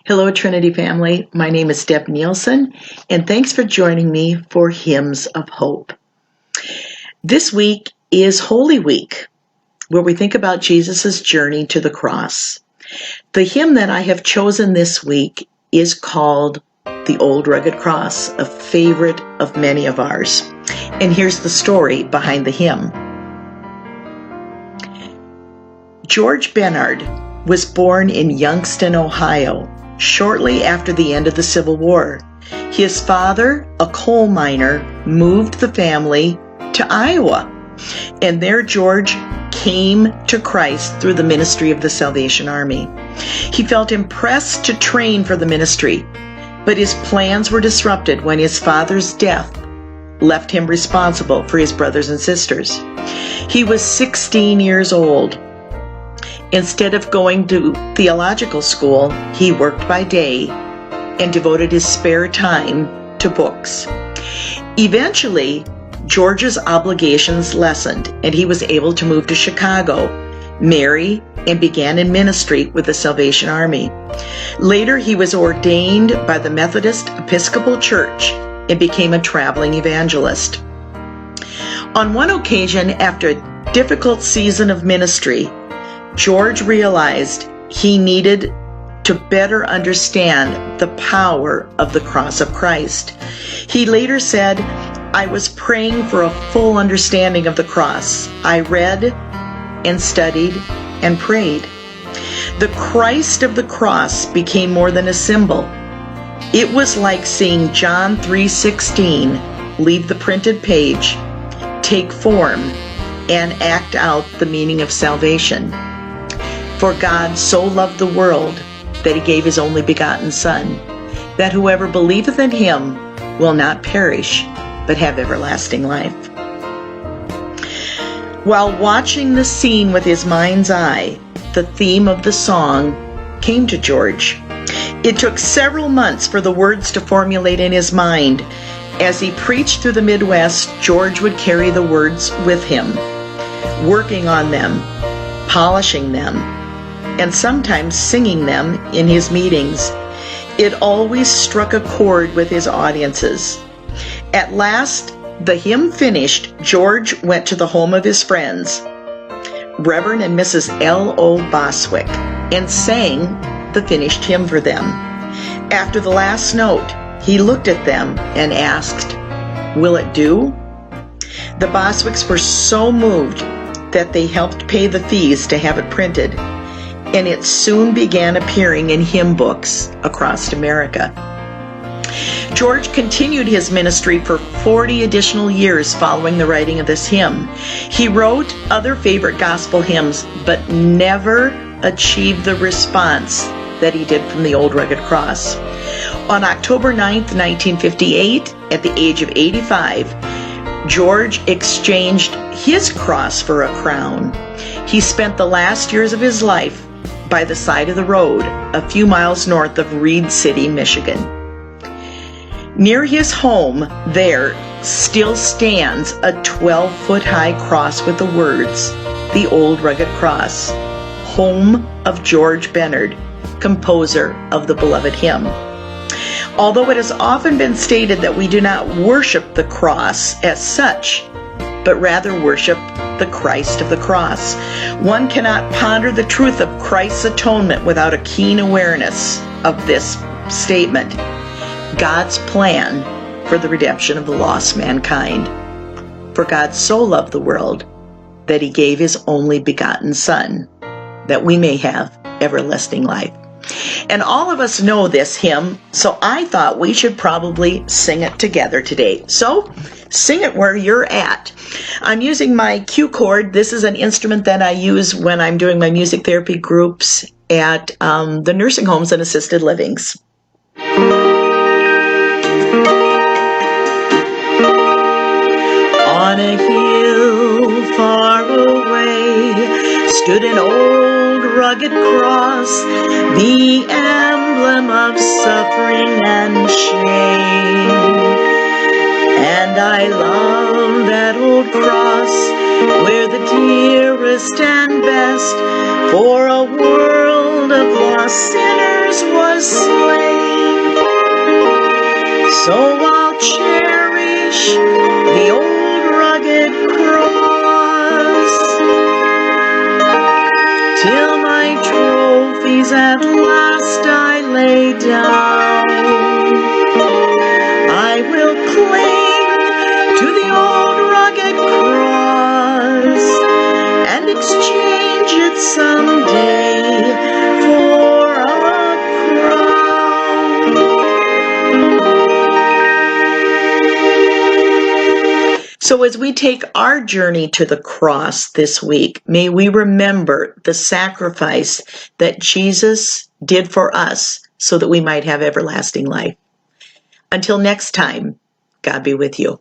Hello, Trinity family. My name is Deb Nielsen, and thanks for joining me for Hymns of Hope. This week is Holy Week, where we think about Jesus' journey to the cross. The hymn that I have chosen this week is called The Old Rugged Cross, a favorite of many of ours. And here's the story behind the hymn. George Bennard was born in Youngstown, Ohio, shortly after the end of the Civil War. His father, a coal miner, moved the family to Iowa, and there George came to Christ through the ministry of the Salvation Army. He felt impressed to train for the ministry, but his plans were disrupted when his father's death left him responsible for his brothers and sisters. He was 16 years old. Instead of going to theological school, he worked by day and devoted his spare time to books. Eventually, George's obligations lessened, and he was able to move to Chicago, marry, and began in ministry with the Salvation Army. Later, he was ordained by the Methodist Episcopal Church and became a traveling evangelist. On one occasion, after a difficult season of ministry, George realized he needed to better understand the power of the cross of Christ. He later said, "I was praying for a full understanding of the cross. I read and studied and prayed. The Christ of the cross became more than a symbol. It was like seeing John 3:16 leave the printed page, take form, and act out the meaning of salvation. For God so loved the world that he gave his only begotten Son, that whoever believeth in him will not perish, but have everlasting life." While watching the scene with his mind's eye, the theme of the song came to George. It took several months for the words to formulate in his mind. As he preached through the Midwest, George would carry the words with him, working on them, polishing them, and sometimes singing them in his meetings. It always struck a chord with his audiences. At last, the hymn finished, George went to the home of his friends, Reverend and Mrs. L.O. Boswick, and sang the finished hymn for them. After the last note, he looked at them and asked, "Will it do?" The Boswicks were so moved that they helped pay the fees to have it printed, and it soon began appearing in hymn books across America. George continued his ministry for 40 additional years following the writing of this hymn. He wrote other favorite gospel hymns, but never achieved the response that he did from the Old Rugged Cross. On October 9th, 1958, at the age of 85, George exchanged his cross for a crown. He spent the last years of his life by the side of the road, a few miles north of Reed City, Michigan. Near his home there still stands a 12-foot high cross with the words, "The Old Rugged Cross," home of George Bennard, composer of the beloved hymn. Although it has often been stated that we do not worship the cross as such, but rather worship the Christ of the cross, one cannot ponder the truth of Christ's atonement without a keen awareness of this statement: God's plan for the redemption of the lost mankind. For God so loved the world that he gave his only begotten Son, that we may have everlasting life. And all of us know this hymn, so I thought we should probably sing it together today. So, sing it where you're at. I'm using my Q cord. This is an instrument that I use when I'm doing my music therapy groups at the nursing homes and assisted livings. On a hill far away stood an old rugged cross, the emblem of suffering and shame. And I love that old cross, where the dearest and best for a world of lost sinners was slain. So as we take our journey to the cross this week, may we remember the sacrifice that Jesus did for us so that we might have everlasting life. Until next time, God be with you.